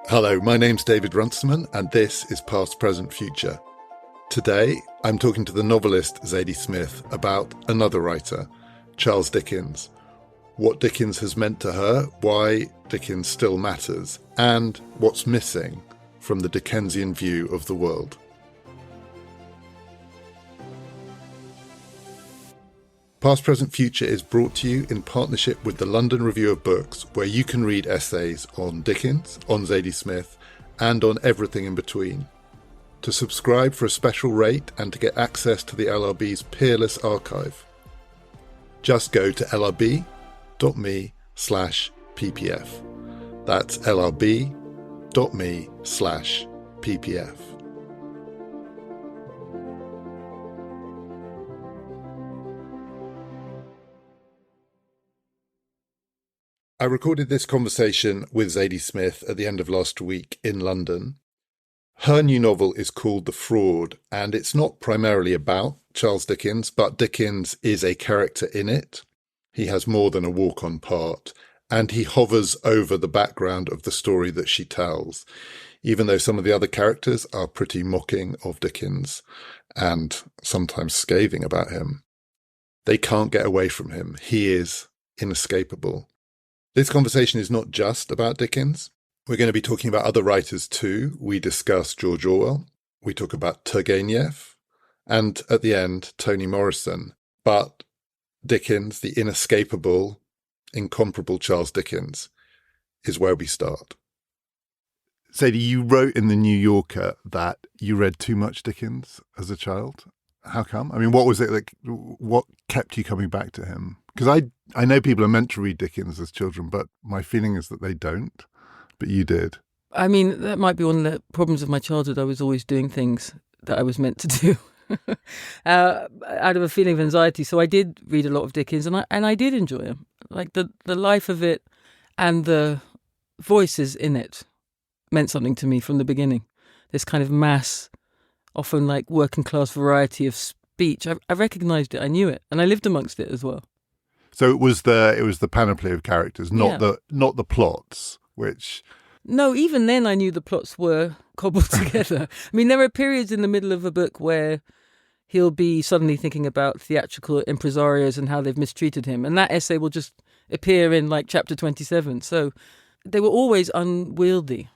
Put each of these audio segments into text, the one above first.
Hello, my name's David Runciman, and this is Past, Present, Future. Today, I'm talking to the novelist Zadie Smith about another writer, Charles Dickens, what Dickens has meant to her, why Dickens still matters, and what's missing from the Dickensian view of the world. Past, Present, Future is brought to you in partnership with the London Review of Books, where you can read essays on Dickens, on Zadie Smith, and on everything in between. To subscribe for a special rate and to get access to the LRB's peerless archive, just go to lrb.me/ppf. That's lrb.me/ppf. I recorded this conversation with Zadie Smith at the end of last week in London. Her new novel is called The Fraud, and it's not primarily about Charles Dickens, but Dickens is a character in it. He has more than a walk-on part, and he hovers over the background of the story that she tells, even though some of the other characters are pretty mocking of Dickens and sometimes scathing about him. They can't get away from him. He is inescapable. This conversation is not just about Dickens. We're going to be talking about other writers too. We discuss George Orwell. We talk about Turgenev. And at the end, Toni Morrison. But Dickens, the inescapable, incomparable Charles Dickens, is where we start. Zadie, you wrote in The New Yorker that you read too much Dickens as a child. How come? I mean, what was it like? What kept you coming back to him? Because I know people are meant to read Dickens as children, but my feeling is that they don't. But you did. I mean, that might be one of the problems of my childhood. I was always doing things that I was meant to do out of a feeling of anxiety. So I did read a lot of Dickens, and I did enjoy him. Like the life of it and the voices in it meant something to me from the beginning. This kind of mass, often like working class variety of speech. I recognised it. I knew it, and I lived amongst it as well. So it was the panoply of characters, not the plots, which... No, even then I knew the plots were cobbled together. I mean, there are periods in the middle of a book where he'll be suddenly thinking about theatrical impresarios and how they've mistreated him. And that essay will just appear in like chapter 27. So they were always unwieldy,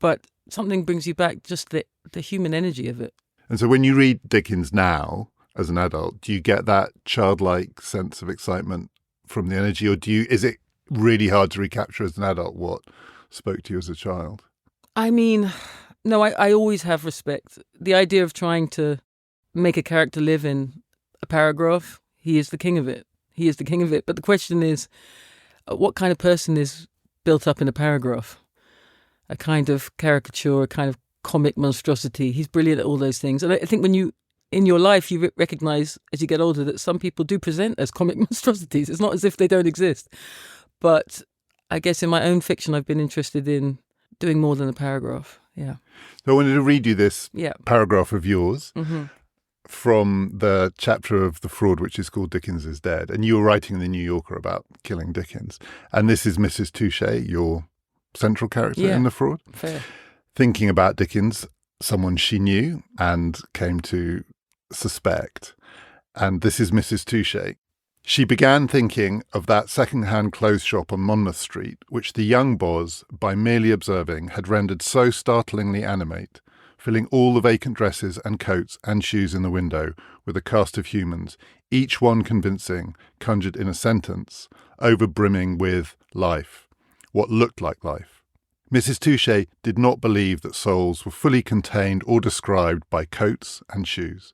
but something brings you back, just the human energy of it. And so when you read Dickens now, as an adult, do you get that childlike sense of excitement from the energy, or is it really hard to recapture as an adult what spoke to you as a child? I mean, no, I always have respect. The idea of trying to make a character live in a paragraph, he is the king of it. He is the king of it. But the question is, what kind of person is built up in a paragraph? A kind of caricature, a kind of comic monstrosity. He's brilliant at all those things. And I think when you, in your life, you recognise as you get older that some people do present as comic monstrosities. It's not as if they don't exist. But I guess in my own fiction, I've been interested in doing more than a paragraph. Yeah. So I wanted to read you this paragraph of yours from the chapter of The Fraud, which is called Dickens is Dead. And you were writing in The New Yorker about killing Dickens. And this is Mrs. Touchet, your central character in The Fraud. Fair. Thinking about Dickens, someone she knew and came to suspect. And this is Mrs. Touchet. She began thinking of that second-hand clothes shop on Monmouth Street, which the young Boz, by merely observing, had rendered so startlingly animate, filling all the vacant dresses and coats and shoes in the window with a cast of humans, each one convincing, conjured in a sentence, over-brimming with life, what looked like life. Mrs. Touchet did not believe that souls were fully contained or described by coats and shoes,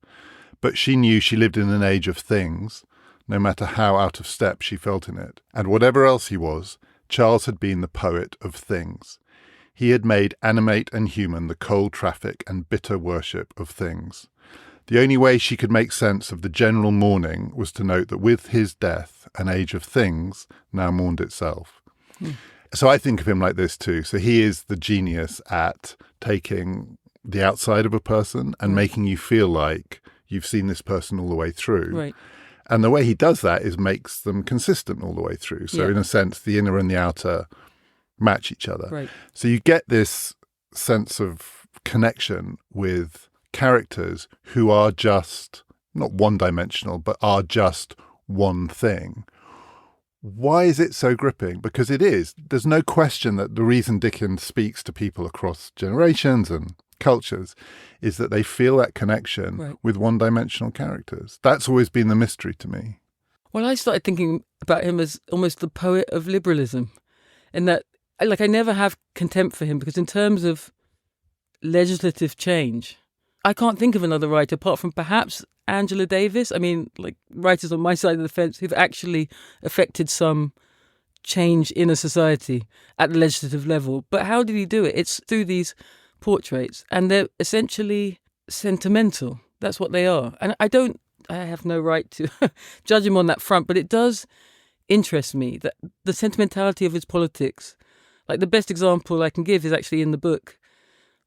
but she knew she lived in an age of things, no matter how out of step she felt in it. And whatever else he was, Charles had been the poet of things. He had made animate and human the cold traffic and bitter worship of things. The only way she could make sense of the general mourning was to note that with his death, an age of things now mourned itself. So I think of him like this too. So he is the genius at taking the outside of a person and making you feel like you've seen this person all the way through. Right. And the way he does that is makes them consistent all the way through. So Yeah. in a sense, the inner and the outer match each other. Right. So you get this sense of connection with characters who are just not one-dimensional, but are just one thing. Why is it so gripping? Because it is. There's no question that the reason Dickens speaks to people across generations and cultures is that they feel that connection with one-dimensional characters. That's always been the mystery to me. Well, I started thinking about him as almost the poet of liberalism, in that, like, I never have contempt for him, because in terms of legislative change, I can't think of another writer apart from perhaps Angela Davis. I mean, like, writers on my side of the fence who've actually affected some change in a society at the legislative level. But how did he do it? It's through these portraits, and they're essentially sentimental. That's what they are. And I have no right to judge him on that front, but it does interest me that the sentimentality of his politics, like the best example I can give is actually in the book,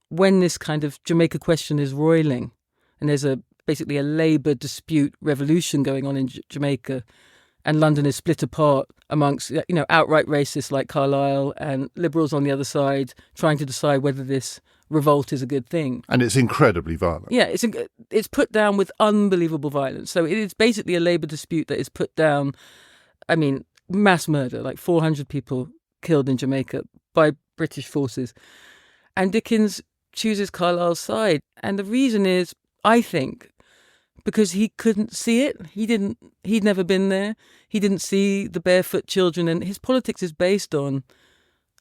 when this kind of Jamaica question is roiling, and there's basically a labour dispute revolution going on in Jamaica, and London is split apart amongst, outright racists like Carlyle and liberals on the other side, trying to decide whether this revolt is a good thing. And it's incredibly violent. Yeah, it's put down with unbelievable violence. So it is basically a labour dispute that is put down, I mean, mass murder, like 400 people killed in Jamaica by British forces. And Dickens chooses Carlyle's side. And the reason is, I think, because he couldn't see it. He'd never been there. He didn't see the barefoot children. And his politics is based on,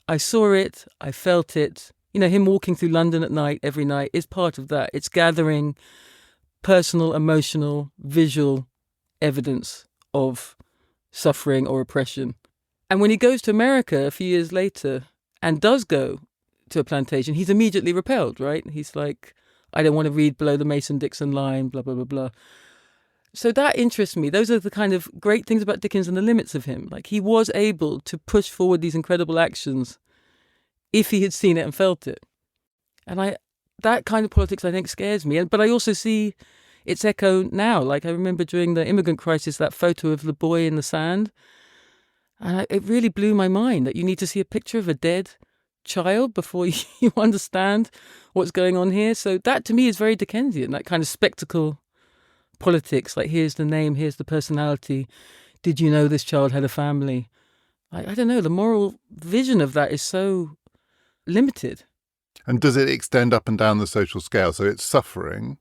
I saw it, I felt it. Him walking through London at night, every night, is part of that. It's gathering personal, emotional, visual evidence of suffering or oppression. And when he goes to America a few years later and does go to a plantation, he's immediately repelled, right? He's like, I don't want to read below the Mason-Dixon line, blah, blah, blah, blah. So that interests me. Those are the kind of great things about Dickens and the limits of him. Like, he was able to push forward these incredible actions if he had seen it and felt it. And that kind of politics, I think, scares me. But I also see its echo now. Like, I remember during the immigrant crisis, that photo of the boy in the sand. And it really blew my mind that you need to see a picture of a dead child before you understand what's going on here. So that, to me, is very Dickensian, that kind of spectacle politics. Like, here's the name, here's the personality. Did you know this child had a family? I don't know, the moral vision of that is so limited. And does it extend up and down the social scale? So it's suffering,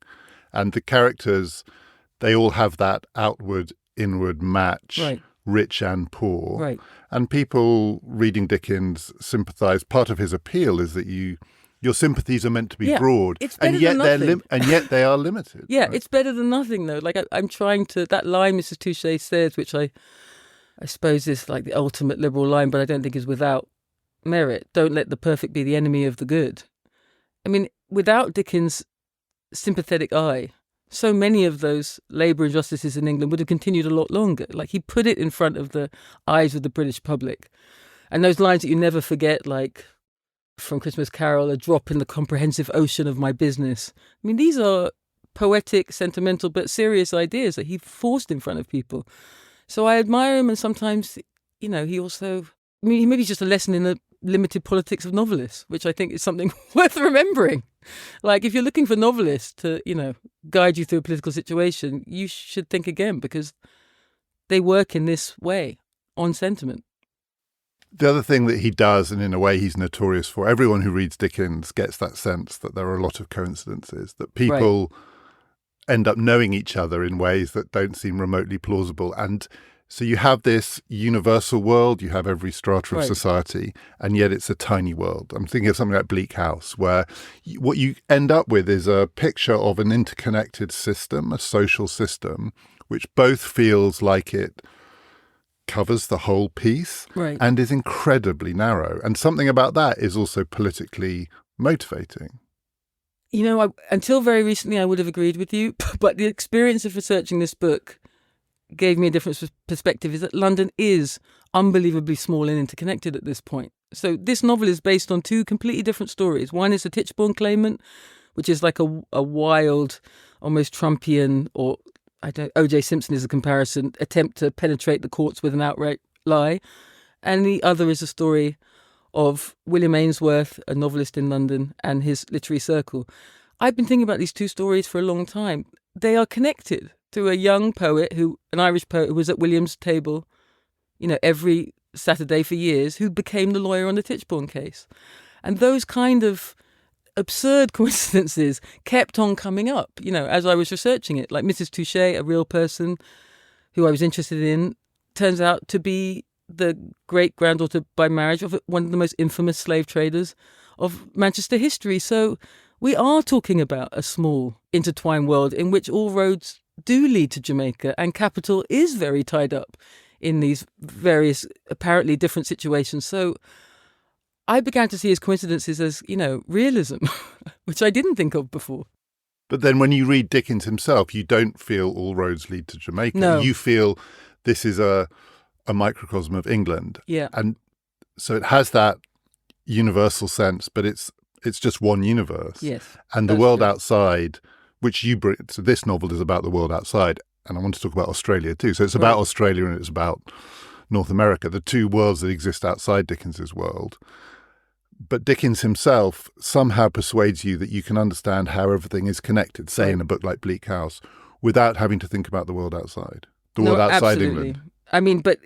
and the characters, they all have that outward-inward match, right. Rich and poor. Right. And people reading Dickens sympathise. Part of his appeal is that your sympathies are meant to be broad, it's better and yet than nothing. and yet they are limited. Yeah, right? It's better than nothing, though. Like, I'm trying to, that line Mrs. Touchet says, which I suppose is like the ultimate liberal line, but I don't think is without merit. Don't let the perfect be the enemy of the good. I mean, without Dickens' sympathetic eye, so many of those labour injustices in England would have continued a lot longer. Like, he put it in front of the eyes of the British public. And those lines that you never forget, like from Christmas Carol, a drop in the comprehensive ocean of my business. I mean, these are poetic, sentimental, but serious ideas that he forced in front of people. So I admire him, and sometimes, he also, maybe he's just a lesson in the limited politics of novelists, which I think is something worth remembering. Like, if you're looking for novelists to, guide you through a political situation, you should think again, because they work in this way, on sentiment. The other thing that he does, and in a way he's notorious for, everyone who reads Dickens gets that sense that there are a lot of coincidences, that people end up knowing each other in ways that don't seem remotely plausible. And so you have this universal world, you have every strata of society, and yet it's a tiny world. I'm thinking of something like Bleak House, where what you end up with is a picture of an interconnected system, a social system, which both feels like it covers the whole piece and is incredibly narrow. And something about that is also politically motivating. Until very recently, I would have agreed with you, but the experience of researching this book gave me a different perspective, is that London is unbelievably small and interconnected at this point. So this novel is based on two completely different stories. One is the Tichborne claimant, which is like a wild, almost Trumpian, or O.J. Simpson is a comparison, attempt to penetrate the courts with an outright lie. And the other is a story of William Ainsworth, a novelist in London, and his literary circle. I've been thinking about these two stories for a long time. They are connected to a young poet, an Irish poet who was at William's table, every Saturday for years, who became the lawyer on the Tichborne case. And those kind of absurd coincidences kept on coming up, as I was researching it. Like Mrs. Touchet, a real person who I was interested in, turns out to be the great-granddaughter by marriage of one of the most infamous slave traders of Manchester history. So we are talking about a small, intertwined world in which all roads do lead to Jamaica, and capital is very tied up in these various apparently different situations. So I began to see his coincidences as, realism, which I didn't think of before. But then when you read Dickens himself, you don't feel all roads lead to Jamaica. No. You feel this is a microcosm of England. Yeah. And so it has that universal sense, but it's just one universe. Yes. And the world outside, which you bring, so this novel is about the world outside. And I want to talk about Australia too. So it's about Australia and it's about North America, the two worlds that exist outside Dickens's world. But Dickens himself somehow persuades you that you can understand how everything is connected, say in a book like Bleak House, without having to think about the world outside. The world outside absolutely. England. I mean, but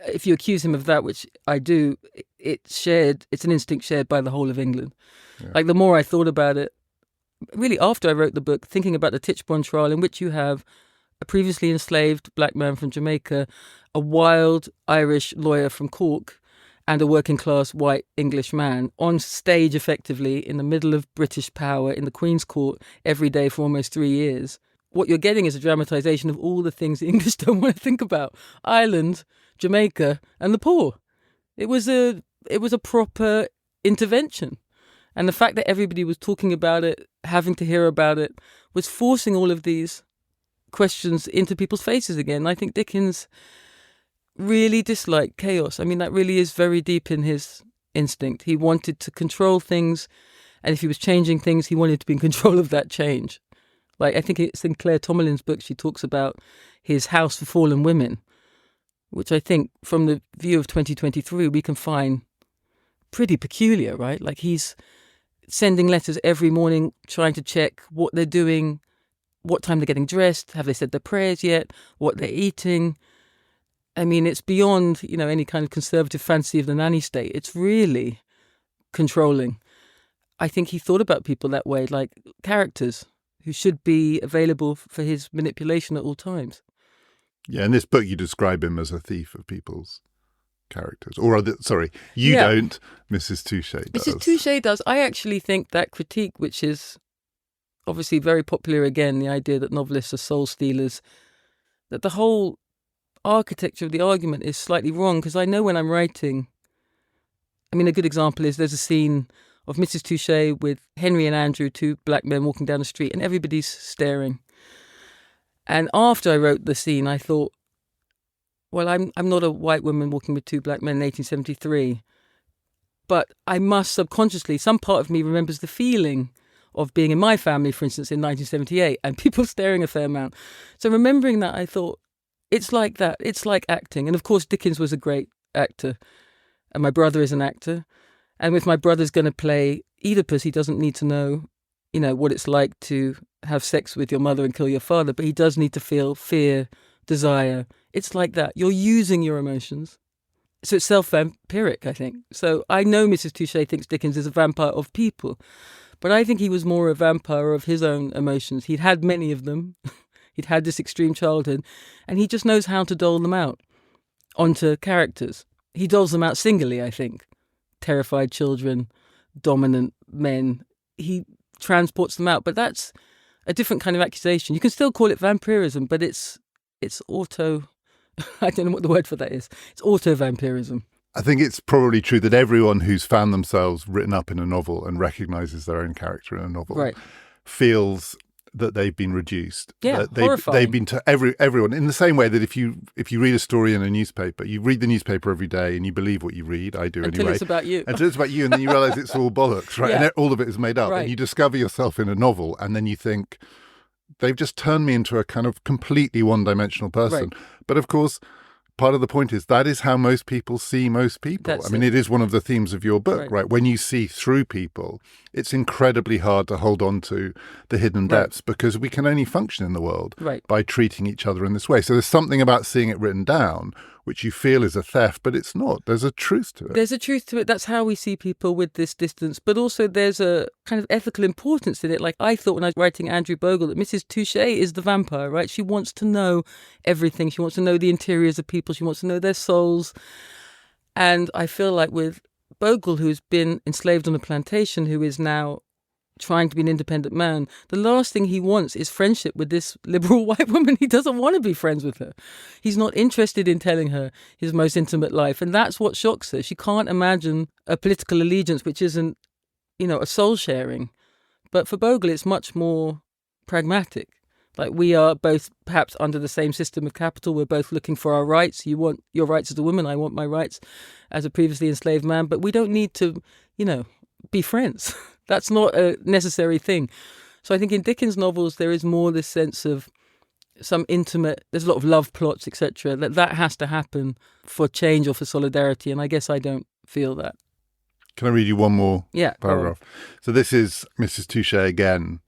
if you accuse him of that, which I do, it's an instinct shared by the whole of England. Yeah. Like the more I thought about it, really after I wrote the book, thinking about the Tichborne trial, in which you have a previously enslaved black man from Jamaica, a wild Irish lawyer from Cork, and a working class white English man on stage effectively in the middle of British power in the Queen's Court every day for almost 3 years. What you're getting is a dramatisation of all the things the English don't want to think about. Ireland, Jamaica, and the poor. It was a proper intervention. And the fact that everybody was talking about it, having to hear about it, was forcing all of these questions into people's faces again. I think Dickens really disliked chaos. I mean, that really is very deep in his instinct. He wanted to control things, and if he was changing things, he wanted to be in control of that change. Like, I think it's in Claire Tomalin's book, she talks about his House for Fallen Women, which I think from the view of 2023, we can find pretty peculiar, right? Like he's sending letters every morning, trying to check what they're doing, what time they're getting dressed, have they said their prayers yet, what they're eating. I mean, it's beyond, any kind of conservative fancy of the nanny state. It's really controlling. I think he thought about people that way, like characters who should be available for his manipulation at all times. Yeah, in this book you describe him as a thief of people's characters. Or, you don't, Mrs. Touchet does. Mrs. Touchet does. I actually think that critique, which is obviously very popular again, the idea that novelists are soul stealers, that the whole architecture of the argument is slightly wrong, because I know when I'm writing, I mean, a good example is there's a scene of Mrs. Touchet with Henry and Andrew, two black men walking down the street, and everybody's staring. And after I wrote the scene, I thought, well, I'm not a white woman walking with two black men in 1873, but I must subconsciously, some part of me remembers the feeling of being in my family, for instance, in 1978, and people staring a fair amount. So remembering that, I thought, it's like that. It's like acting. And of course, Dickens was a great actor, and my brother is an actor. And if my brother's going to play Oedipus, he doesn't need to know, what it's like to have sex with your mother and kill your father, but he does need to feel fear, desire. It's like that. You're using your emotions. So it's self-vampiric, I think. So I know Mrs. Touchet thinks Dickens is a vampire of people, but I think he was more a vampire of his own emotions. He'd had many of them. He'd had this extreme childhood, and he just knows how to dole them out onto characters. He doles them out singly, I think. Terrified children, dominant men. He transports them out, but that's a different kind of accusation. You can still call it vampirism, but it's auto... I don't know what the word for that is. It's auto-vampirism. I think it's probably true that everyone who's found themselves written up in a novel and recognises their own character in a novel feels that they've been reduced. Yeah, That horrifying. they've been to everyone in the same way that if you read a story in a newspaper, you read the newspaper every day and you believe what you read. I do Until anyway. it's about you. Until it's about you, and then you realise it's all bollocks, right? Yeah. And all of it is made up. Right. And you discover yourself in a novel, and then you think, they've just turned me into a kind of completely one-dimensional person. Right. But of course, part of the point is that is how most people see most people. That's I mean, it is one of the themes of your book, right? When you see through people, it's incredibly hard to hold on to the hidden depths because we can only function in the world by treating each other in this way. So there's something about seeing it written down which you feel is a theft, but it's not. There's a truth to it. There's a truth to it. That's how we see people with this distance. But also there's a kind of ethical importance in it. Like I thought when I was writing Andrew Bogle that Mrs. Touchet is the vampire, right? She wants to know everything. She wants to know the interiors of people. She wants to know their souls. And I feel like with Bogle, who's been enslaved on a plantation, who is now trying to be an independent man, the last thing he wants is friendship with this liberal white woman. He doesn't want to be friends with her. He's not interested in telling her his most intimate life. And that's what shocks her. She can't imagine a political allegiance which isn't, a soul sharing. But for Bogle, it's much more pragmatic. Like we are both perhaps under the same system of capital. We're both looking for our rights. You want your rights as a woman. I want my rights as a previously enslaved man. But we don't need to, be friends. That's not a necessary thing. So I think in Dickens' novels, there is more this sense of some intimate, there's a lot of love plots, etc. That has to happen for change or for solidarity. And I guess I don't feel that. Can I read you one more paragraph? Paragraph. So this is Mrs. Touchet again,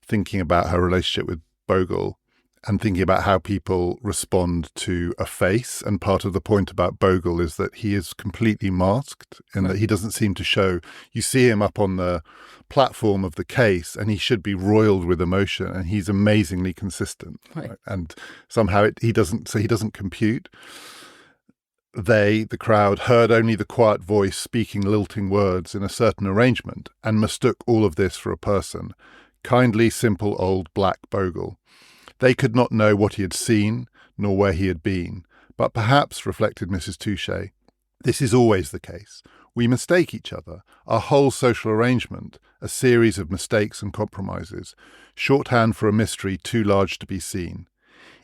thinking about her relationship with Bogle and thinking about how people respond to a face. And part of the point about Bogle is that he is completely masked in that he doesn't seem to show. You see him up on the platform of the case and he should be roiled with emotion and he's amazingly consistent. Right? And somehow he doesn't compute. They, the crowd, heard only the quiet voice speaking lilting words in a certain arrangement and mistook all of this for a person. Kindly, simple old black Bogle. They could not know what he had seen, nor where he had been. But perhaps, reflected Mrs. Touchet, this is always the case. We mistake each other. Our whole social arrangement, a series of mistakes and compromises, shorthand for a mystery too large to be seen.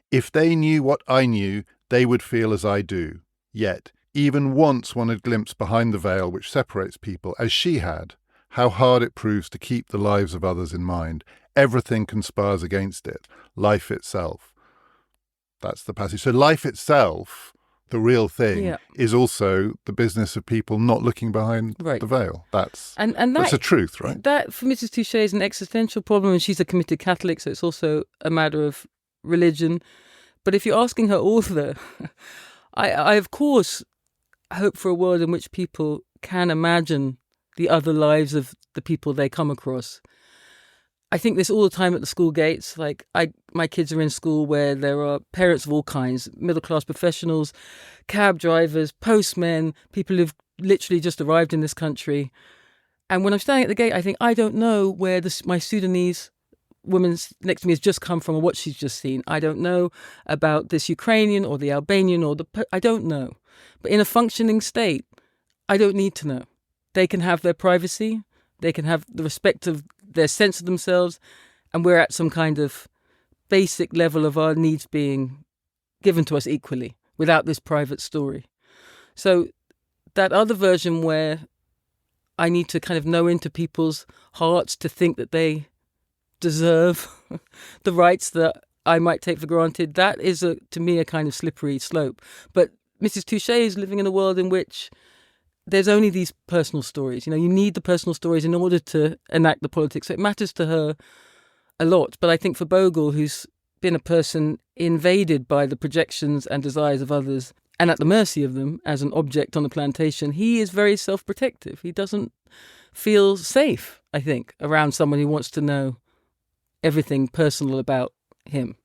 If they knew what I knew, they would feel as I do. Yet, even once one had glimpsed behind the veil which separates people, as she had, how hard it proves to keep the lives of others in mind. Everything conspires against it. Life itself. That's the passage. So life itself, the real thing, is also the business of people not looking behind the veil. That's a truth, right? That, for Mrs. Touchet, is an existential problem, and she's a committed Catholic, so it's also a matter of religion. But if you're asking her author, I of course hope for a world in which people can imagine the other lives of the people they come across. I think this all the time at the school gates. Like my kids are in school where there are parents of all kinds, middle-class professionals, cab drivers, postmen, people who've literally just arrived in this country. And when I'm standing at the gate, I think, I don't know where my Sudanese woman next to me has just come from or what she's just seen. I don't know about this Ukrainian or the Albanian I don't know. But in a functioning state, I don't need to know. They can have their privacy. They can have the respect of their sense of themselves. And we're at some kind of basic level of our needs being given to us equally without this private story. So that other version where I need to kind of know into people's hearts to think that they deserve the rights that I might take for granted, that is, to me, a kind of slippery slope. But Mrs. Touchet is living in a world in which there's only these personal stories. You need the personal stories in order to enact the politics. So it matters to her a lot. But I think for Bogle, who's been a person invaded by the projections and desires of others and at the mercy of them as an object on the plantation, he is very self-protective. He doesn't feel safe, I think, around someone who wants to know everything personal about him.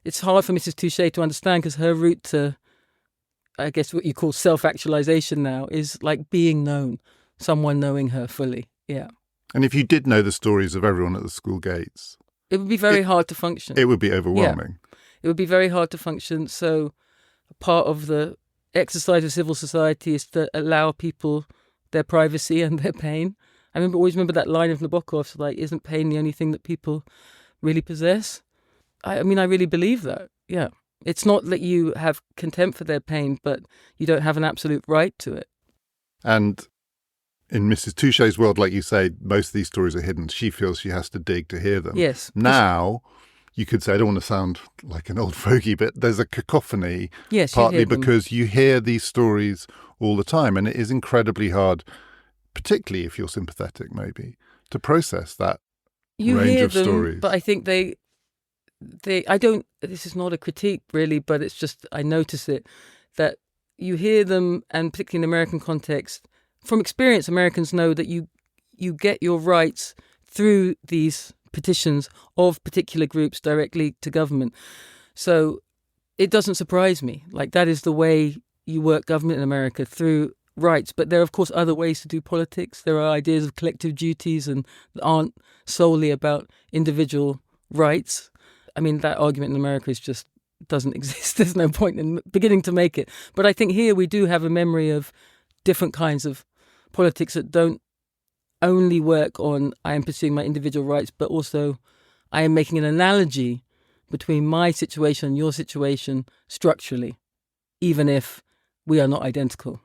It's hard for Mrs. Touchet to understand because her route to, I guess, what you call self-actualization now is like being known, someone knowing her fully. Yeah. And if you did know the stories of everyone at the school gates, it would be very hard to function. It would be overwhelming. Yeah. It would be very hard to function. So part of the exercise of civil society is to allow people their privacy and their pain. I always remember that line of Nabokov's, like, isn't pain the only thing that people really possess. I mean, I really believe that, yeah. It's not that you have contempt for their pain, but you don't have an absolute right to it. And in Mrs. Touché's world, like you say, most of these stories are hidden. She feels she has to dig to hear them. Yes. Now, you could say, I don't want to sound like an old fogey, but there's a cacophony, yes, partly because you hear these stories all the time, and it is incredibly hard, particularly if you're sympathetic, maybe, to process that range of stories. But I think I don't, this is not a critique really, but it's just, I notice it, that you hear them, and particularly in the American context, from experience, Americans know that you get your rights through these petitions of particular groups directly to government. So it doesn't surprise me. Like, that is the way you work government in America, through rights. But there are, of course, other ways to do politics. There are ideas of collective duties and that aren't solely about individual rights. I mean, that argument in America doesn't exist. There's no point in beginning to make it. But I think here we do have a memory of different kinds of politics that don't only work on I am pursuing my individual rights, but also I am making an analogy between my situation and your situation structurally, even if we are not identical.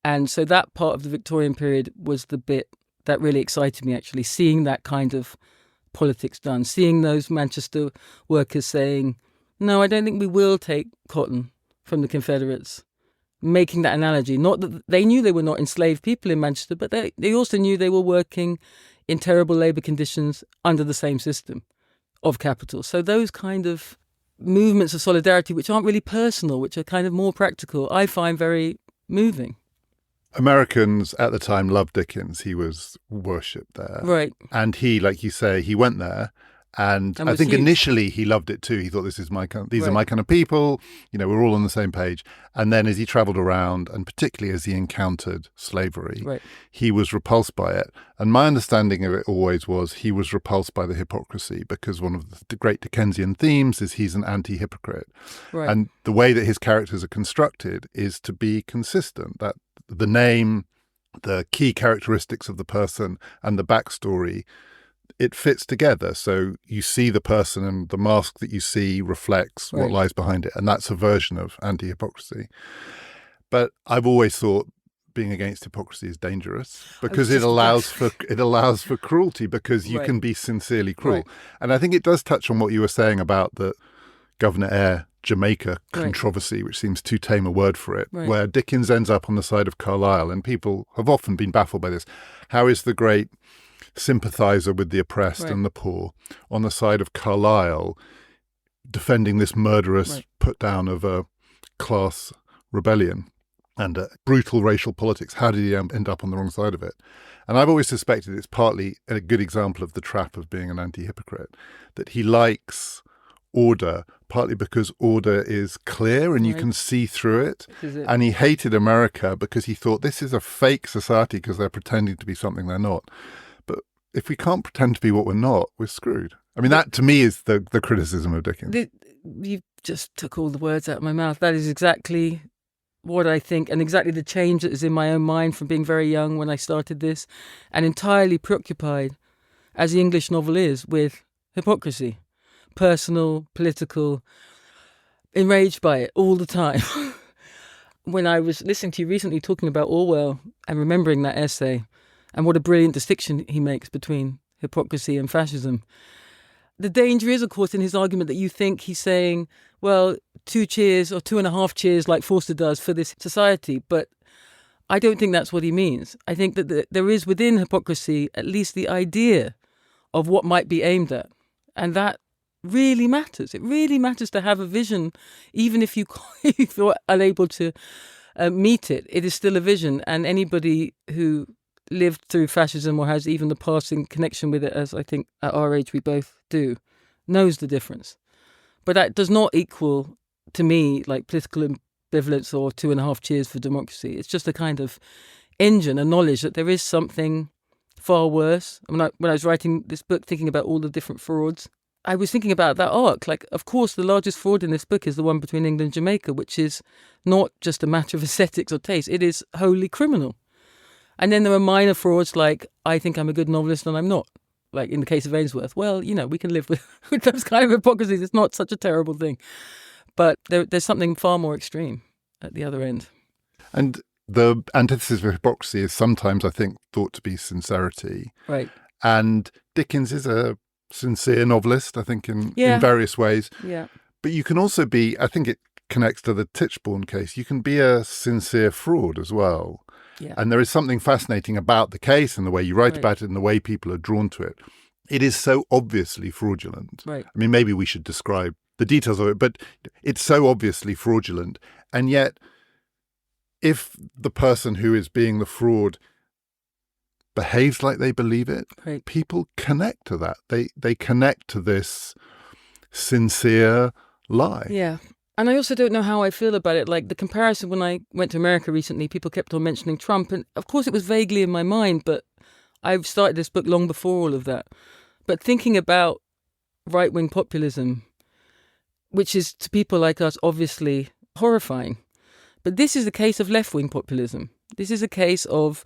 And so that part of the Victorian period was the bit that really excited me, actually, seeing that kind of politics done, seeing those Manchester workers saying, no, I don't think we will take cotton from the Confederates, making that analogy. Not that they knew they were not enslaved people in Manchester, but they also knew they were working in terrible labour conditions under the same system of capital. So those kind of movements of solidarity, which aren't really personal, which are kind of more practical, I find very moving. Americans at the time loved Dickens. He was worshipped there. Right. And he, like you say, he went there. And I think initially he loved it too. He thought, these are my kind of people. You know, we're all on the same page. And then as he travelled around, and particularly as he encountered slavery, he was repulsed by it. And my understanding of it always was he was repulsed by the hypocrisy, because one of the great Dickensian themes is he's an anti-hypocrite. Right. And the way that his characters are constructed is to be consistent, that the name, the key characteristics of the person and the backstory, it fits together. So you see the person, and the mask that you see reflects what lies behind it. And that's a version of anti-hypocrisy. But I've always thought being against hypocrisy is dangerous, because it allows for cruelty, because you can be sincerely cruel. Right. And I think it does touch on what you were saying about the Governor Eyre Jamaica controversy, which seems too tame a word for it, where Dickens ends up on the side of Carlyle. And people have often been baffled by this. How is the great sympathizer with the oppressed and the poor on the side of Carlyle, defending this murderous put down of a class rebellion and brutal racial politics? How did he end up on the wrong side of it? And I've always suspected it's partly a good example of the trap of being an anti-hypocrite, that he likes order, partly because order is clear and you can see through it. And he hated America because he thought this is a fake society because they're pretending to be something they're not. But if we can't pretend to be what we're not, we're screwed. I mean, that to me is the criticism of Dickens. You just took all the words out of my mouth. That is exactly what I think, and exactly the change that is in my own mind from being very young when I started this, and entirely preoccupied, as the English novel is, with hypocrisy. Personal, political, enraged by it all the time. When I was listening to you recently talking about Orwell and remembering that essay and what a brilliant distinction he makes between hypocrisy and fascism, the danger is, of course, in his argument that you think he's saying, well, 2 cheers or 2.5 cheers like Forster does for this society. But I don't think that's what he means. I think that there is within hypocrisy at least the idea of what might be aimed at. And that really matters. It really matters to have a vision, even if you're unable to meet it. It is still a vision, and anybody who lived through fascism or has even the passing connection with it, as I think at our age we both do, knows the difference. But that does not equal, to me, like political ambivalence or 2.5 cheers for democracy. It's just a kind of engine, a knowledge that there is something far worse. When I was writing this book, thinking about all the different frauds, I was thinking about that arc. Like, of course, the largest fraud in this book is the one between England and Jamaica, which is not just a matter of aesthetics or taste. It is wholly criminal. And then there are minor frauds like, I think I'm a good novelist and I'm not. like in the case of Ainsworth, well, we can live with, with those kind of hypocrisies. It's not such a terrible thing. But there's something far more extreme at the other end. And the antithesis of hypocrisy is sometimes, I think, thought to be sincerity. Right. And Dickens is a sincere novelist, I think, in various ways. Yeah. But you can also be, I think it connects to the Tichborne case, you can be a sincere fraud as well. Yeah. And there is something fascinating about the case and the way you write about it and the way people are drawn to it. It is so obviously fraudulent. Right. I mean, maybe we should describe the details of it, but it's so obviously fraudulent. And yet, if the person who is being the fraud behaves like they believe it, right, people connect to that. They connect to this sincere lie. Yeah. And I also don't know how I feel about it. Like the comparison when I went to America recently, people kept on mentioning Trump. And of course it was vaguely in my mind, but I've started this book long before all of that. But thinking about right-wing populism, which is to people like us obviously horrifying. But this is the case of left-wing populism. This is a case of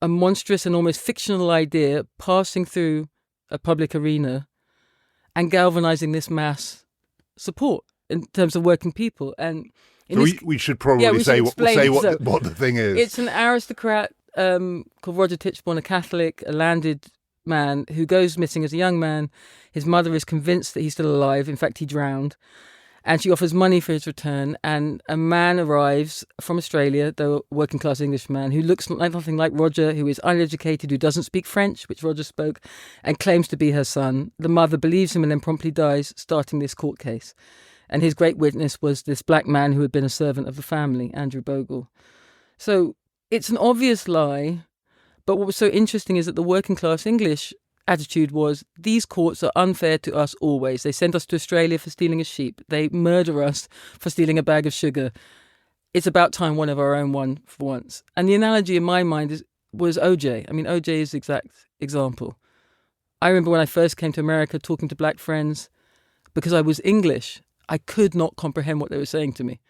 a monstrous and almost fictional idea passing through a public arena and galvanizing this mass support in terms of working people. And so we should probably say what the thing is. It's an aristocrat called Roger Tichborne, a Catholic, a landed man who goes missing as a young man. His mother is convinced that he's still alive. In fact, he drowned. And she offers money for his return. And a man arrives from Australia, the working class Englishman, who looks like nothing like Roger, who is uneducated, who doesn't speak French, which Roger spoke, and claims to be her son. The mother believes him and then promptly dies, starting this court case. And his great witness was this black man who had been a servant of the family, Andrew Bogle. So it's an obvious lie. But what was so interesting is that the working class English attitude was, these courts are unfair to us always. They sent us to Australia for stealing a sheep. They murder us for stealing a bag of sugar. It's about time one of our own won for once. And the analogy in my mind was OJ. I mean, OJ is the exact example. I remember when I first came to America talking to black friends, because I was English, I could not comprehend what they were saying to me.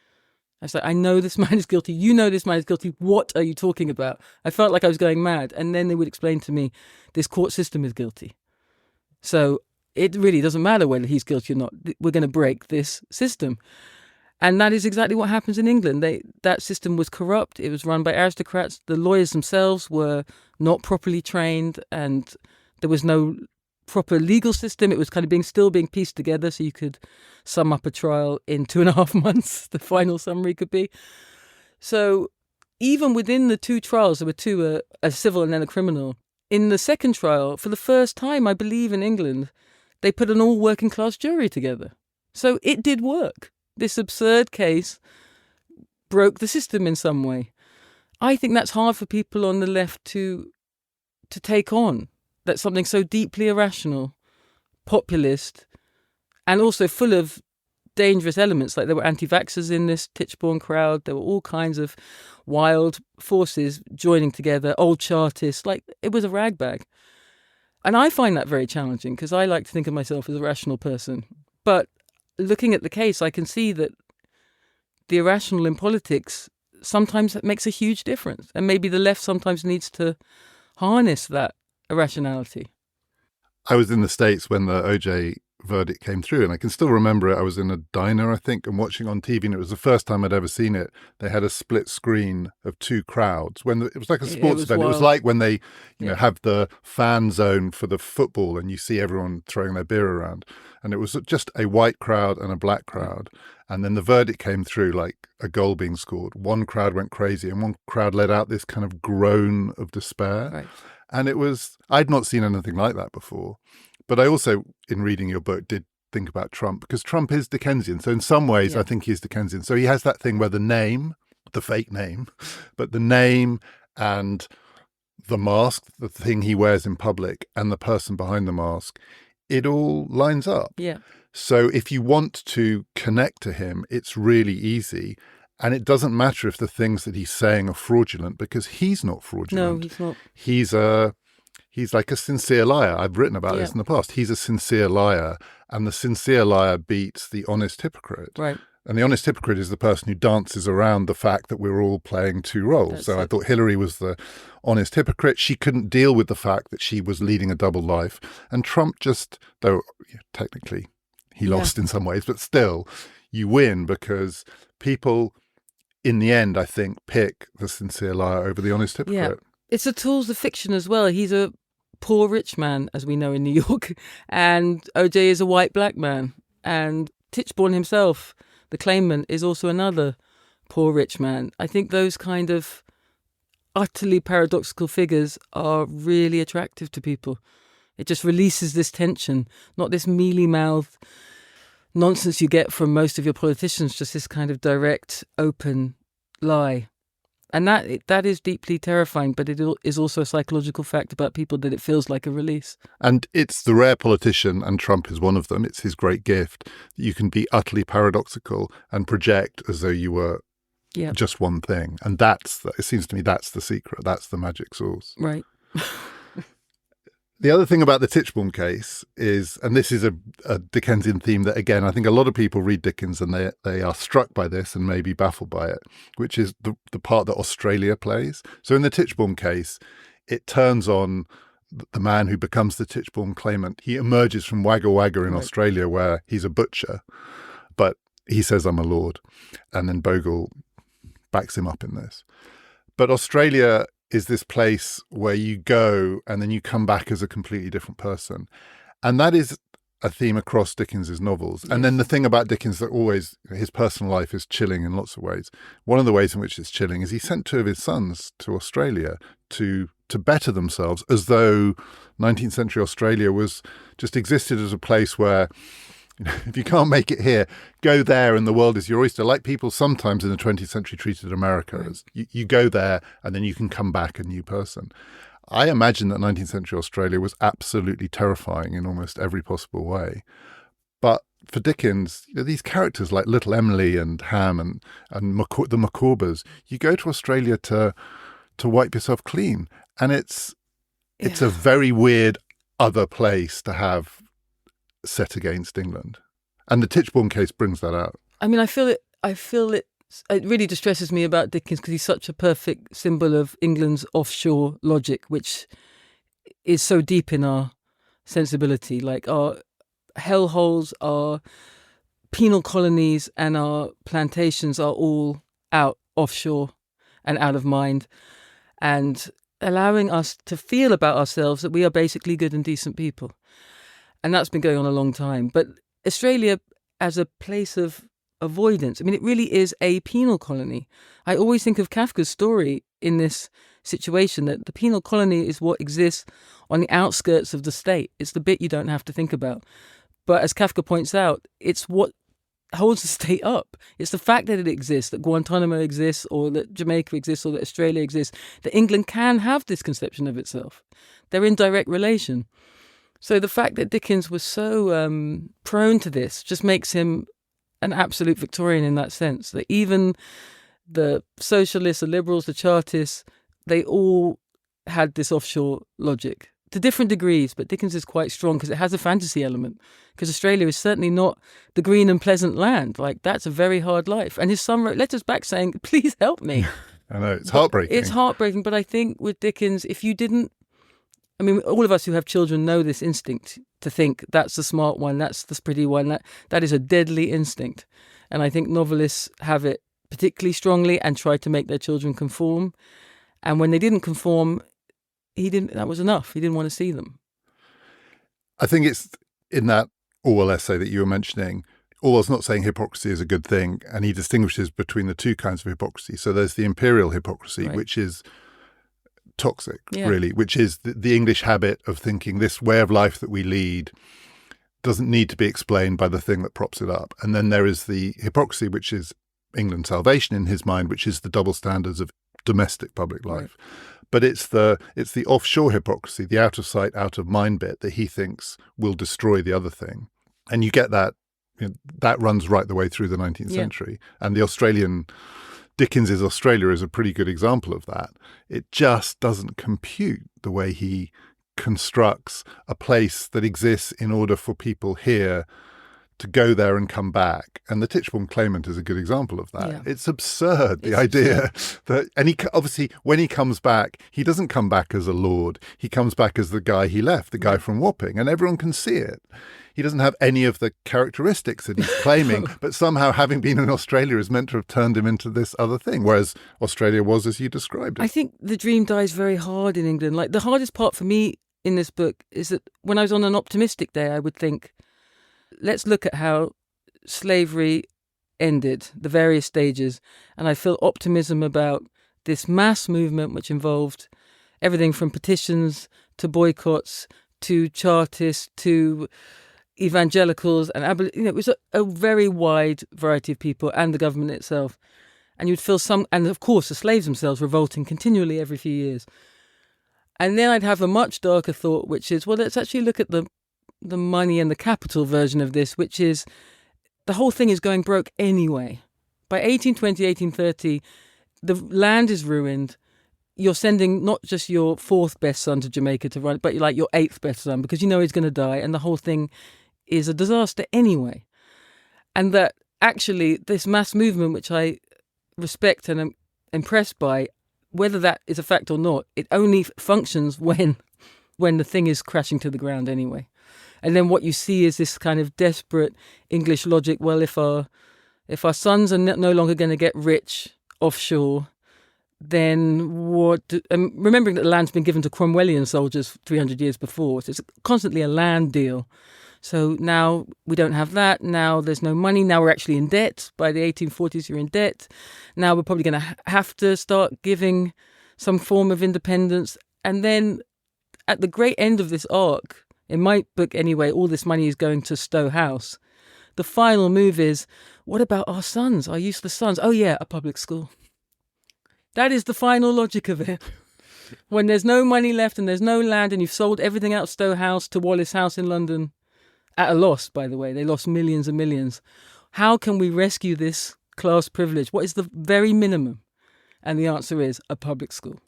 I was like, I know this man is guilty. You know this man is guilty. What are you talking about? I felt like I was going mad. And then they would explain to me, this court system is guilty. So it really doesn't matter whether he's guilty or not. We're going to break this system. And that is exactly what happens in England. That system was corrupt. It was run by aristocrats. The lawyers themselves were not properly trained, and there was no proper legal system. It was kind of still being pieced together, so you could sum up a trial in 2.5 months. The final summary could be. So even within the two trials, there were two, a civil and then a criminal. In the second trial, for the first time, I believe in England, they put an all working class jury together. So it did work. This absurd case broke the system in some way. I think that's hard for people on the left to take on. That's something so deeply irrational, populist, and also full of dangerous elements. Like there were anti-vaxxers in this Tichborne crowd. There were all kinds of wild forces joining together, old Chartists. Like it was a ragbag. And I find that very challenging because I like to think of myself as a rational person. But looking at the case, I can see that the irrational in politics sometimes makes a huge difference. And maybe the left sometimes needs to harness that irrationality. I was in the States when the OJ verdict came through, and I can still remember it. I was in a diner, I think, and watching on TV, and it was the first time I'd ever seen it. They had a split screen of two crowds. It was like a sports event. It was like when they have the fan zone for the football and you see everyone throwing their beer around. And it was just a white crowd and a black crowd. And then the verdict came through like a goal being scored. One crowd went crazy and one crowd let out this kind of groan of despair. Right. And I'd not seen anything like that before. But I also, in reading your book, did think about Trump, because Trump is Dickensian. So in some ways, I think he's Dickensian. So he has that thing where the name, the fake name, but the name and the mask, the thing he wears in public, and the person behind the mask, it all lines up. Yeah. So if you want to connect to him, it's really easy. And it doesn't matter if the things that he's saying are fraudulent, because he's not fraudulent. No, he's not. He's like a sincere liar. I've written about this in the past. He's a sincere liar, and the sincere liar beats the honest hypocrite. Right. And the honest hypocrite is the person who dances around the fact that we're all playing two roles. I thought Hillary was the honest hypocrite. She couldn't deal with the fact that she was leading a double life. And Trump just, though technically he lost in some ways, but still you win because people in the end, I think, pick the sincere liar over the honest hypocrite. Yeah. It's the tools of fiction as well. He's a poor rich man, as we know in New York, and OJ is a white black man. And Tichborne himself, the claimant, is also another poor rich man. I think those kind of utterly paradoxical figures are really attractive to people. It just releases this tension, not this mealy-mouthed nonsense you get from most of your politicians, just this kind of direct, open lie. And that is deeply terrifying, but it is also a psychological fact about people that it feels like a release. And it's the rare politician, and Trump is one of them, it's his great gift, that you can be utterly paradoxical and project as though you were just one thing. And it seems to me that's the secret, that's the magic sauce. Right. The other thing about the Tichborne case is, and this is a Dickensian theme that, again, I think a lot of people read Dickens and they are struck by this and maybe baffled by it, which is the part that Australia plays. So in the Tichborne case, it turns on the man who becomes the Tichborne claimant. He emerges from Wagga Wagga in Australia, where he's a butcher, but he says, "I'm a lord." And then Bogle backs him up in this. But Australia is this place where you go and then you come back as a completely different person. And that is a theme across Dickens's novels. Yes. And then the thing about Dickens that always, his personal life is chilling in lots of ways. One of the ways in which it's chilling is he sent two of his sons to Australia to better themselves, as though 19th century Australia just existed as a place where, if you can't make it here, go there and the world is your oyster. Like people sometimes in the 20th century treated America as you go there and then you can come back a new person. I imagine that 19th century Australia was absolutely terrifying in almost every possible way. But for Dickens, these characters like Little Emily and Ham and the Micawbers, you go to Australia to wipe yourself clean. And it's a very weird other place to have set against England. And the Tichborne case brings that out. I mean, I feel it really distresses me about Dickens because he's such a perfect symbol of England's offshore logic, which is so deep in our sensibility. Like our hellholes, our penal colonies and our plantations are all out offshore and out of mind, and allowing us to feel about ourselves that we are basically good and decent people. And that's been going on a long time. But Australia as a place of avoidance, I mean, it really is a penal colony. I always think of Kafka's story in this situation, that the penal colony is what exists on the outskirts of the state. It's the bit you don't have to think about. But as Kafka points out, it's what holds the state up. It's the fact that it exists, that Guantanamo exists, or that Jamaica exists, or that Australia exists, that England can have this conception of itself. They're in direct relation. So the fact that Dickens was so prone to this just makes him an absolute Victorian in that sense, that even the socialists, the liberals, the Chartists, they all had this offshore logic to different degrees, but Dickens is quite strong because it has a fantasy element, because Australia is certainly not the green and pleasant land. Like, that's a very hard life. And his son wrote letters back saying, "Please help me." I know, it's heartbreaking. It's heartbreaking, but I think with Dickens, if you didn't, I mean, all of us who have children know this instinct to think that's the smart one, that's the pretty one. That is a deadly instinct. And I think novelists have it particularly strongly and try to make their children conform. And when they didn't conform, that was enough. He didn't want to see them. I think it's in that Orwell essay that you were mentioning, Orwell's not saying hypocrisy is a good thing, and he distinguishes between the two kinds of hypocrisy. So there's the imperial hypocrisy, right, which is toxic, really, which is the English habit of thinking this way of life that we lead doesn't need to be explained by the thing that props it up. And then there is the hypocrisy, which is England's salvation in his mind, which is the double standards of domestic public life. Right. But it's the offshore hypocrisy, the out of sight, out of mind bit that he thinks will destroy the other thing. And you get that, that runs right the way through the 19th century. And the Dickens's Australia is a pretty good example of that. It just doesn't compute the way he constructs a place that exists in order for people here to go there and come back. And the Tichborne Claimant is a good example of that. Yeah. It's absurd, the idea that, and he obviously, when he comes back, he doesn't come back as a lord. He comes back as the guy he left, the guy from Wapping, and everyone can see it. He doesn't have any of the characteristics that he's claiming, but somehow having been in Australia is meant to have turned him into this other thing, whereas Australia was as you described it. I think the dream dies very hard in England. Like, the hardest part for me in this book is that when I was on an optimistic day, I would think, let's look at how slavery ended, the various stages, and I feel optimism about this mass movement which involved everything from petitions to boycotts to Chartists to evangelicals and it was a very wide variety of people, and the government itself. And you'd feel and of course the slaves themselves revolting continually every few years. And then I'd have a much darker thought, which is, well, let's actually look at the money and the capital version of this, which is the whole thing is going broke anyway. By 1820, 1830, the land is ruined. You're sending not just your fourth best son to Jamaica to run, but like your eighth best son, because you know he's going to die, and the whole thing is a disaster anyway. And that actually this mass movement, which I respect and am impressed by, whether that is a fact or not, it only functions when the thing is crashing to the ground anyway. And then what you see is this kind of desperate English logic. Well, if our sons are no longer going to get rich offshore, then what? Remembering that the land's been given to Cromwellian soldiers 300 years before, so it's constantly a land deal. So now we don't have that. Now there's no money. Now we're actually in debt. By the 1840s, you're in debt. Now we're probably going to have to start giving some form of independence. And then at the great end of this arc, in my book anyway, all this money is going to Stowe House. The final move is, what about our sons, our useless sons? Oh yeah, a public school. That is the final logic of it. When there's no money left and there's no land and you've sold everything out of Stowe House to Wallace House in London, at a loss, by the way, they lost millions and millions. How can we rescue this class privilege? What is the very minimum? And the answer is a public school.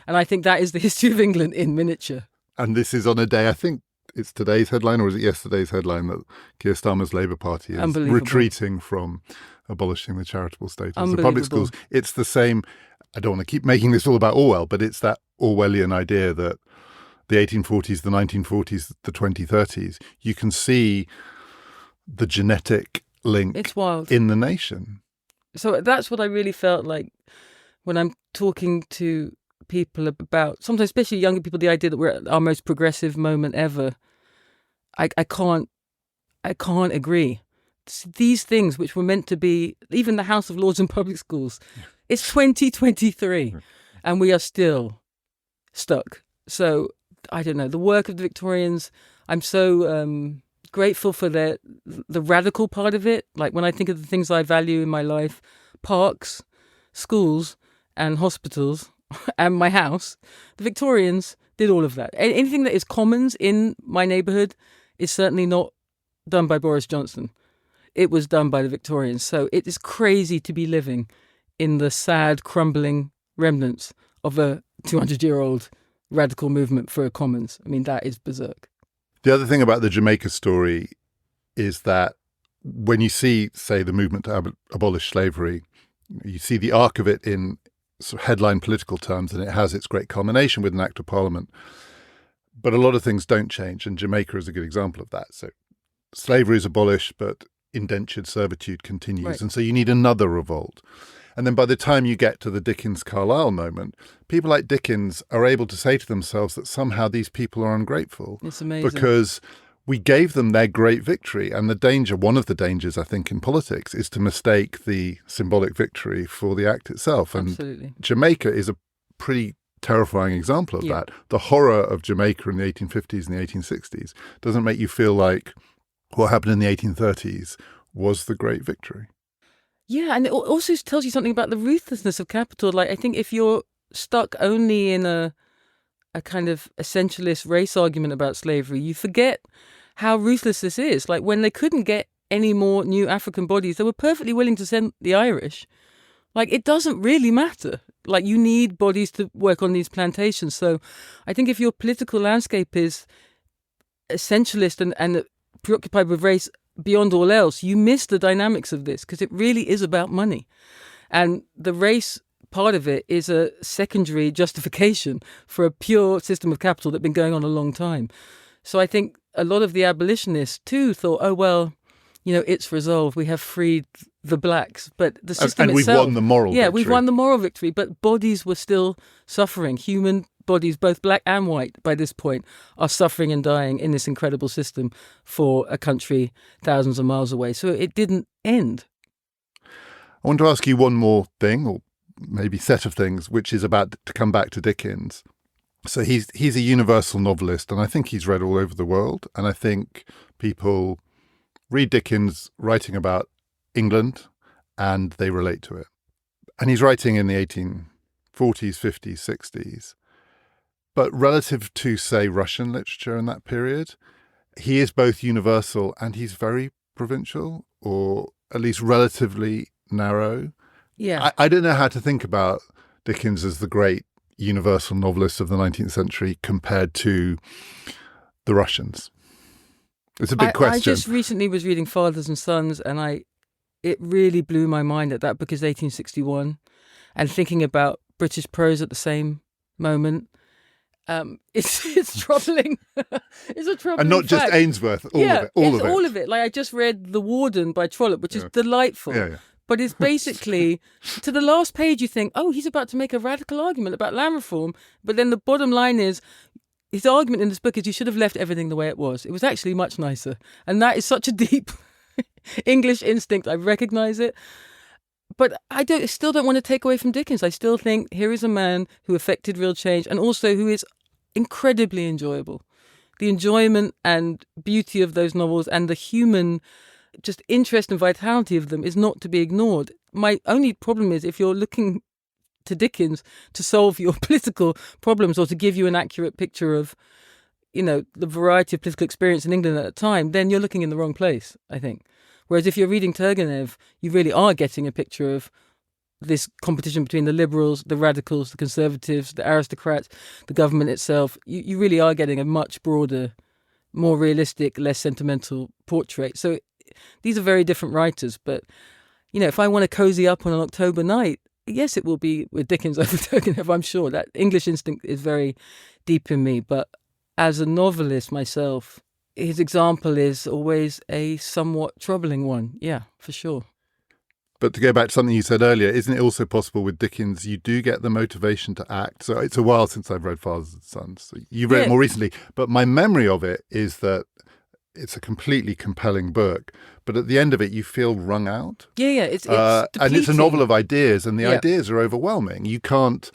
And I think that is the history of England in miniature. And this is on a day, I think it's today's headline, or is it yesterday's headline, that Keir Starmer's Labour Party is retreating from abolishing the charitable status of public schools. It's the same, I don't want to keep making this all about Orwell, but it's that Orwellian idea that the 1840s, the 1940s, the 2030s, you can see the genetic link it's wild. In the nation. So that's what I really felt like when I'm talking to people about, sometimes especially younger people, the idea that we're at our most progressive moment ever. I can't agree. These things which were meant to be, even the House of Lords and public schools, it's 2023 and we are still stuck. So I don't know, the work of the Victorians, I'm so grateful for the radical part of it. Like when I think of the things I value in my life, parks, schools and hospitals and my house, the Victorians did all of that. Anything that is commons in my neighbourhood is certainly not done by Boris Johnson. It was done by the Victorians. So it is crazy to be living in the sad, crumbling remnants of a 200-year-old radical movement for a commons. I mean, that is berserk. The other thing about the Jamaica story is that when you see, say, the movement to abolish slavery, you see the arc of it in sort of headline political terms, and it has its great culmination with an Act of Parliament. But a lot of things don't change, and Jamaica is a good example of that. So slavery is abolished, but indentured servitude continues. Right. And so you need another revolt. And then by the time you get to the Dickens-Carlyle moment, people like Dickens are able to say to themselves that somehow these people are ungrateful. It's amazing. Because we gave them their great victory. And the danger, one of the dangers, I think, in politics is to mistake the symbolic victory for the act itself. And absolutely. Jamaica is a pretty terrifying example of that. The horror of Jamaica in the 1850s and the 1860s doesn't make you feel like what happened in the 1830s was the great victory. Yeah, and it also tells you something about the ruthlessness of capital. Like, I think if you're stuck only in a kind of essentialist race argument about slavery, you forget how ruthless this is. Like, when they couldn't get any more new African bodies, they were perfectly willing to send the Irish. Like, it doesn't really matter. Like, you need bodies to work on these plantations. So I think if your political landscape is essentialist and preoccupied with race beyond all else, you miss the dynamics of this because it really is about money. And the race part of it is a secondary justification for a pure system of capital that's been going on a long time. So I think a lot of the abolitionists too thought, oh, well, it's resolved. We have freed the blacks. But the system and itself... we've won the moral victory. Yeah, we've won the moral victory. But bodies were still suffering. Human bodies, both black and white, by this point, are suffering and dying in this incredible system for a country thousands of miles away. So it didn't end. I want to ask you one more thing, or maybe set of things, which is about to come back to Dickens. So he's a universal novelist, and I think he's read all over the world. And I think people read Dickens writing about England and they relate to it. And he's writing in the 1840s, 50s, 60s. But relative to, say, Russian literature in that period, he is both universal and he's very provincial, or at least relatively narrow. Yeah. I don't know how to think about Dickens as the great universal novelist of the 19th century compared to the Russians. It's a big question. I just recently was reading Fathers and Sons, and it really blew my mind that book is 1861, and thinking about British prose at the same moment. It's troubling. It's a troubling and not just fact. Ainsworth, all of it. Like, I just read The Warden by Trollope, which is delightful. Yeah. But it's basically, to the last page, you think, oh, he's about to make a radical argument about land reform. But then the bottom line is, his argument in this book is you should have left everything the way it was. It was actually much nicer. And that is such a deep English instinct. I recognize it. But I still don't want to take away from Dickens. I still think here is a man who affected real change, and also who is incredibly enjoyable. The enjoyment and beauty of those novels and the human just interest and vitality of them is not to be ignored. My only problem is if you're looking to Dickens to solve your political problems or to give you an accurate picture of, the variety of political experience in England at the time, then you're looking in the wrong place, I think. Whereas if you're reading Turgenev, you really are getting a picture of this competition between the liberals, the radicals, the conservatives, the aristocrats, the government itself. You really are getting a much broader, more realistic, less sentimental portrait. So these are very different writers. But, if I want to cozy up on an October night, yes, it will be with Dickens over Turgenev, I'm sure. That English instinct is very deep in me. But as a novelist myself, his example is always a somewhat troubling one. Yeah, for sure. But to go back to something you said earlier, isn't it also possible with Dickens, you do get the motivation to act? So it's a while since I've read Fathers and Sons. So you've read it more recently. But my memory of it is that it's a completely compelling book. But at the end of it, you feel wrung out. Yeah. It's and it's a novel of ideas, and the ideas are overwhelming. You can't...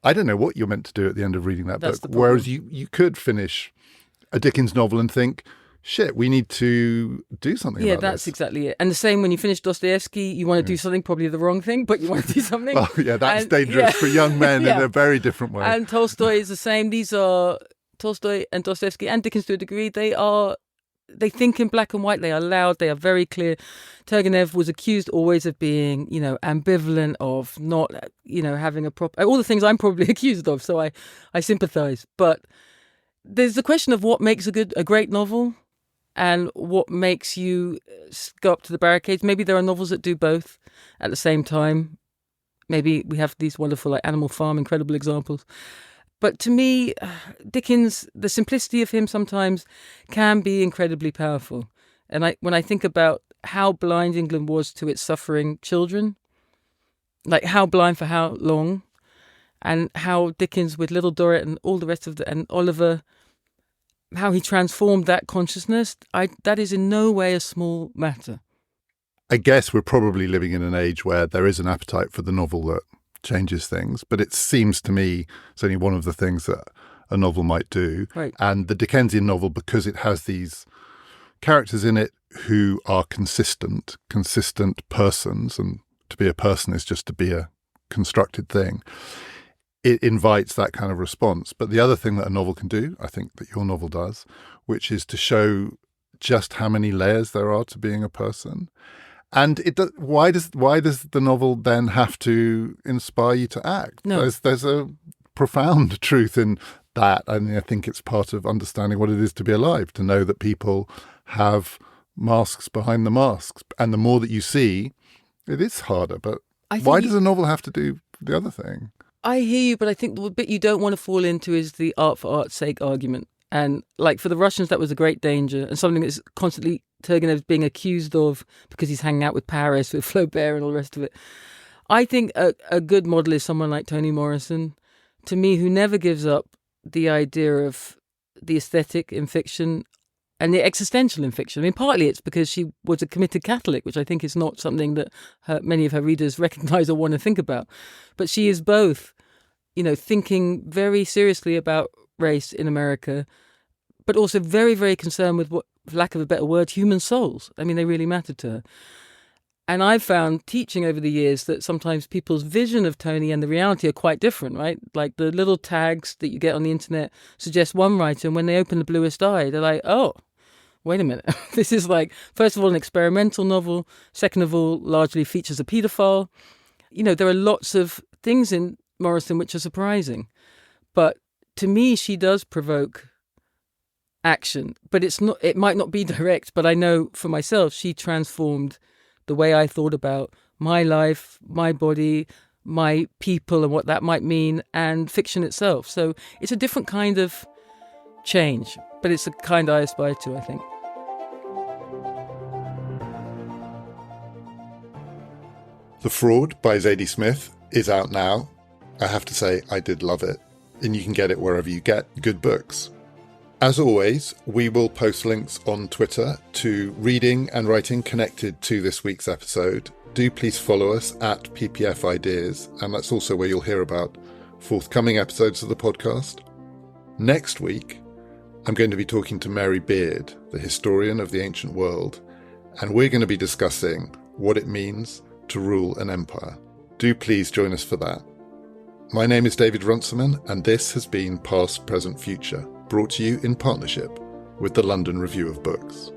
I don't know what you're meant to do at the end of reading that book. Whereas you could finish a Dickens novel and think, shit, we need to do something about this. Yeah, that's exactly it. And the same when you finish Dostoevsky, you want to do something, probably the wrong thing, but you want to do something. Oh, yeah, that's dangerous for young men in a very different way. And Tolstoy is the same. These are Tolstoy and Dostoevsky and Dickens to a degree. They think in black and white. They are loud. They are very clear. Turgenev was accused always of being, ambivalent, of not, having a proper... all the things I'm probably accused of, so I sympathise. But there's the question of what makes a great novel and what makes you go up to the barricades. Maybe there are novels that do both at the same time. Maybe we have these wonderful, like Animal Farm, incredible examples. But to me, Dickens, the simplicity of him sometimes can be incredibly powerful. And when I think about how blind England was to its suffering children, like how blind for how long, and how Dickens with Little Dorrit and all the rest of and Oliver, how he transformed that consciousness, that is in no way a small matter. I guess we're probably living in an age where there is an appetite for the novel that changes things, but it seems to me it's only one of the things that a novel might do. Right. And the Dickensian novel, because it has these characters in it who are consistent persons, and to be a person is just to be a constructed thing, it invites that kind of response. But the other thing that a novel can do, I think that your novel does, which is to show just how many layers there are to being a person. And why does the novel then have to inspire you to act? No. There's a profound truth in that. I mean, I think it's part of understanding what it is to be alive, to know that people have masks behind the masks. And the more that you see, it is harder. But why does a novel have to do the other thing? I hear you, but I think the bit you don't want to fall into is the art for art's sake argument. And like for the Russians, that was a great danger, and something that's constantly Turgenev's being accused of because he's hanging out with Paris, with Flaubert and all the rest of it. I think a good model is someone like Toni Morrison, to me, who never gives up the idea of the aesthetic in fiction and the existential in fiction. I mean, partly it's because she was a committed Catholic, which I think is not something that many of her readers recognise or want to think about. But she is both, thinking very seriously about race in America, but also very, very concerned with what, for lack of a better word, human souls. I mean, they really mattered to her. And I've found teaching over the years that sometimes people's vision of Toni and the reality are quite different, right? Like the little tags that you get on the internet suggest one writer, and when they open The Bluest Eye, they're like, oh, wait a minute. This is like, first of all, an experimental novel. Second of all, largely features a paedophile. There are lots of things in Morrison which are surprising. But to me, she does provoke action. But it might not be direct, but I know for myself, she transformed the way I thought about my life, my body, my people and what that might mean, and fiction itself. So it's a different kind of change, but it's the kind I aspire to, I think. The Fraud by Zadie Smith is out now. I have to say, I did love it. And you can get it wherever you get good books. As always, we will post links on Twitter to reading and writing connected to this week's episode. Do please follow us at PPF Ideas, and that's also where you'll hear about forthcoming episodes of the podcast. Next week, I'm going to be talking to Mary Beard, the historian of the ancient world, and we're going to be discussing what it means to rule an empire. Do please join us for that. My name is David Runciman, and this has been Past, Present, Future, brought to you in partnership with the London Review of Books.